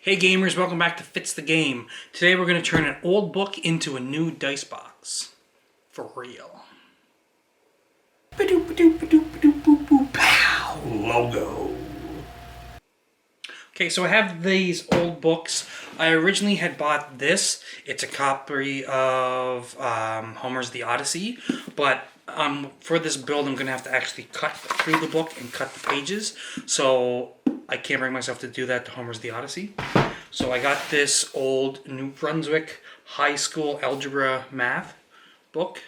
Hey gamers, welcome back to Fits the Game. Today we're going to turn an old book into a new dice box. For real. Pow! Logo. Okay, so I have these old books. I originally had bought this. It's a copy of Homer's The Odyssey, but for this build I'm going to have to actually cut through the book and cut the pages, so I can't bring myself to do that to Homer's The Odyssey. So I got this old New Brunswick high school algebra math book.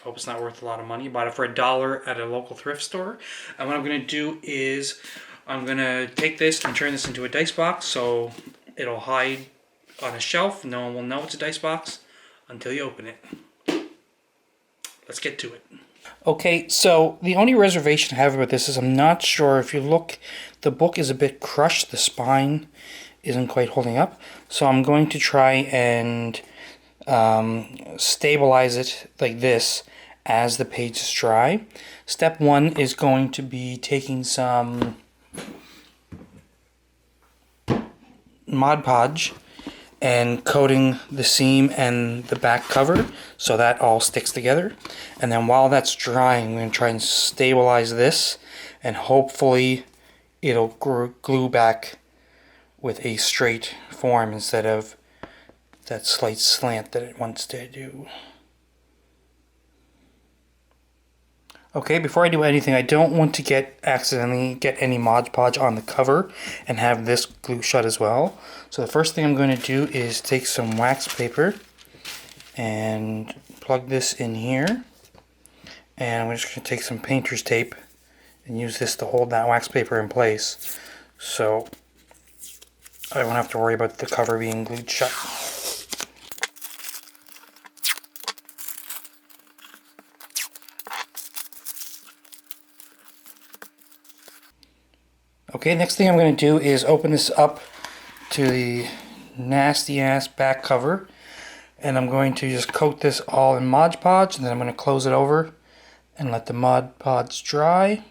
Hope it's not worth a lot of money. Bought it for $1 at a local thrift store. And what I'm going to do is I'm going to take this and turn this into a dice box so it'll hide on a shelf. No one will know it's a dice box until you open it. Let's get to it. Okay, so the only reservation I have about this is I'm not sure. If you look, the book is a bit crushed. The spine isn't quite holding up. So I'm going to try and stabilize it like this as the pages dry. Step one is going to be taking some Mod Podge and coating the seam and the back cover so that all sticks together. And then while that's drying, we're going to try and stabilize this, and hopefully it'll glue back with a straight form instead of that slight slant that it wants to do. Okay, before I do anything, I don't want to accidentally get any Mod Podge on the cover and have this glue shut as well. So the first thing I'm going to do is take some wax paper and plug this in here. And I'm just going to take some painter's tape and use this to hold that wax paper in place, so I won't have to worry about the cover being glued shut. Okay, next thing I'm going to do is open this up to the nasty ass back cover, and I'm going to just coat this all in Mod Podge, and then I'm going to close it over and let the Mod Podge dry.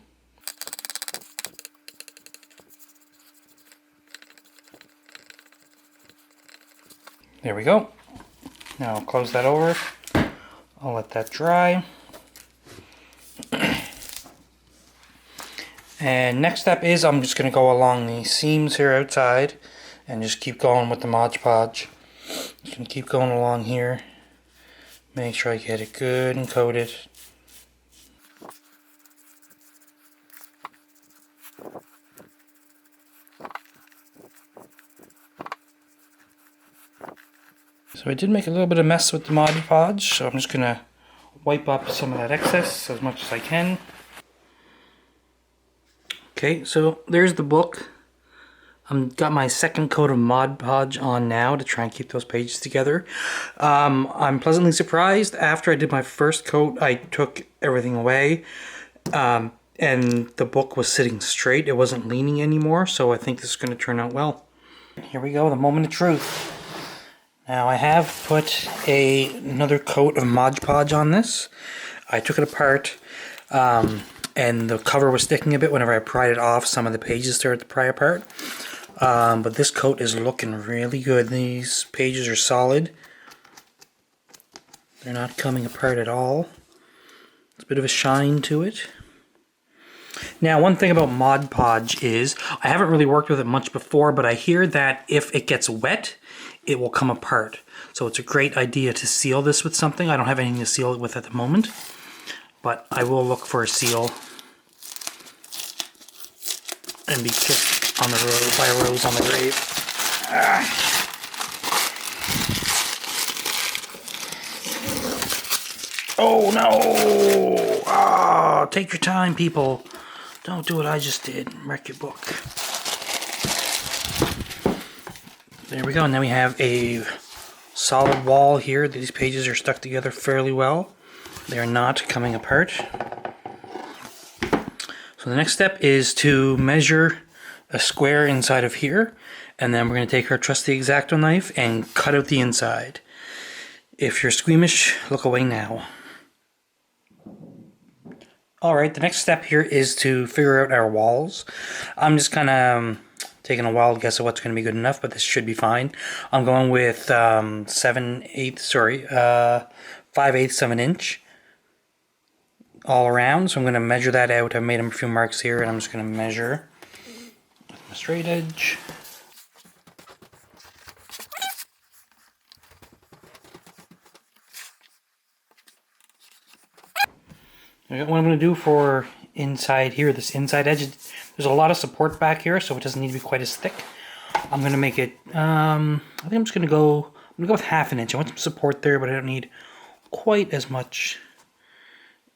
There we go. Now I'll close that over. I'll let that dry. And next step is I'm just going to go along the seams here outside and just keep going with the Mod Podge. Just going to keep going along here. Make sure I get it good and coated. So I did make a little bit of mess with the Mod Podge, so I'm just going to wipe up some of that excess as much as I can. Okay, so there's the book. I've got my second coat of Mod Podge on now to try and keep those pages together. I'm pleasantly surprised. After I did my first coat, I took everything away, and the book was sitting straight. It wasn't leaning anymore, so I think this is going to turn out well. Here we go, the moment of truth. Now I have put another coat of Mod Podge on this. I took it apart, and the cover was sticking a bit. Whenever I pried it off, some of the pages started to pry apart. But this coat is looking really good. These pages are solid. They're not coming apart at all. It's a bit of a shine to it. Now, one thing about Mod Podge is, I haven't really worked with it much before, but I hear that if it gets wet, it will come apart. So it's a great idea to seal this with something. I don't have anything to seal it with at the moment, but I will look for a seal and be kissed on the road by a rose on the grave. Oh no! Ah, take your time, people. Don't do what I just did. Wreck your book. There we go. Now we have a solid wall here. These pages are stuck together fairly well. They are not coming apart. So the next step is to measure a square inside of here, and then we're going to take our trusty X-Acto knife and cut out the inside. If you're squeamish, look away now. Alright, the next step here is to figure out our walls. I'm just kind of taking a wild guess at what's going to be good enough, but this should be fine. I'm going with 5/8 of an inch all around. So I'm going to measure that out. I've made a few marks here, and I'm just going to measure with my straight edge. What I'm going to do for inside here, this inside edge, there's a lot of support back here, so it doesn't need to be quite as thick. I'm going to make it, I think I'm just going to go with 1/2 inch. I want some support there, but I don't need quite as much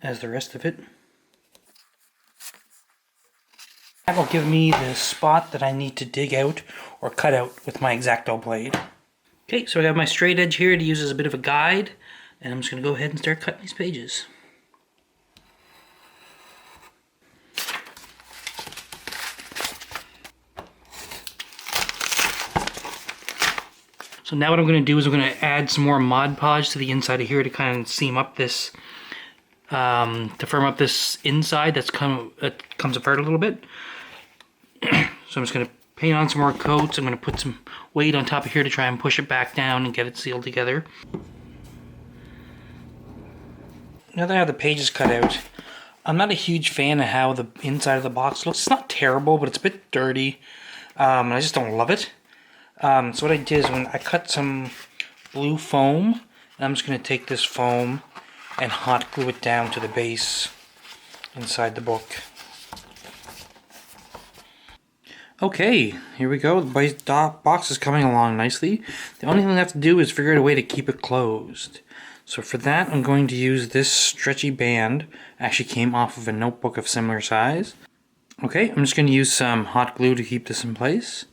as the rest of it. That will give me the spot that I need to dig out or cut out with my X-Acto blade. Okay, so I have my straight edge here to use as a bit of a guide, and I'm just going to go ahead and start cutting these pages. So now what I'm going to do is I'm going to add some more Mod Podge to the inside of here to kind of seam up this, to firm up this inside that comes apart a little bit. So I'm just going to paint on some more coats. I'm going to put some weight on top of here to try and push it back down and get it sealed together. Now that I have the pages cut out, I'm not a huge fan of how the inside of the box looks. It's not terrible, but it's a bit dirty. And I just don't love it. So what I did is when I cut some blue foam, and I'm just going to take this foam and hot glue it down to the base inside the book. Okay, here we go. The box is coming along nicely. The only thing I have to do is figure out a way to keep it closed. So for that, I'm going to use this stretchy band. Actually came off of a notebook of similar size. Okay, I'm just going to use some hot glue to keep this in place.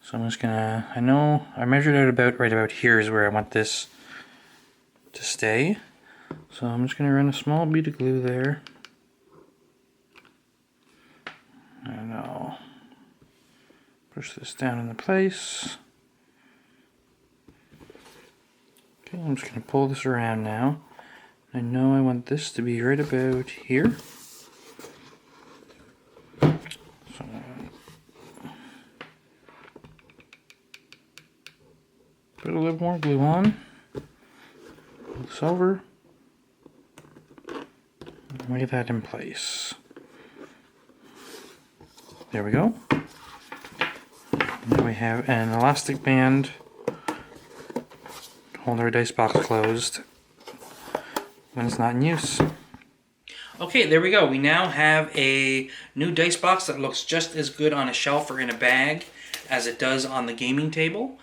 So I'm just gonna, I measured out right about here is where I want this to stay. So I'm just gonna run a small bead of glue there. And I'll push this down into place. Okay, I'm just gonna pull this around now. I know I want this to be right about here. Put a little more glue on, pull this over, and lay that in place. There we go. Now we have an elastic band to hold our dice box closed when it's not in use. Okay, there we go. We now have a new dice box that looks just as good on a shelf or in a bag as it does on the gaming table.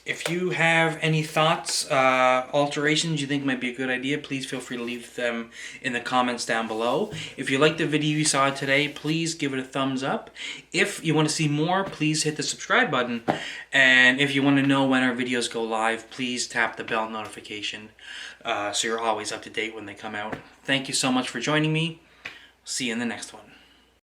If you have any thoughts, alterations you think might be a good idea, please feel free to leave them in the comments down below. If you liked the video you saw today, please give it a thumbs up. If you want to see more, please hit the subscribe button. And if you want to know when our videos go live, please tap the bell notification so you're always up to date when they come out. Thank you so much for joining me. See you in the next one.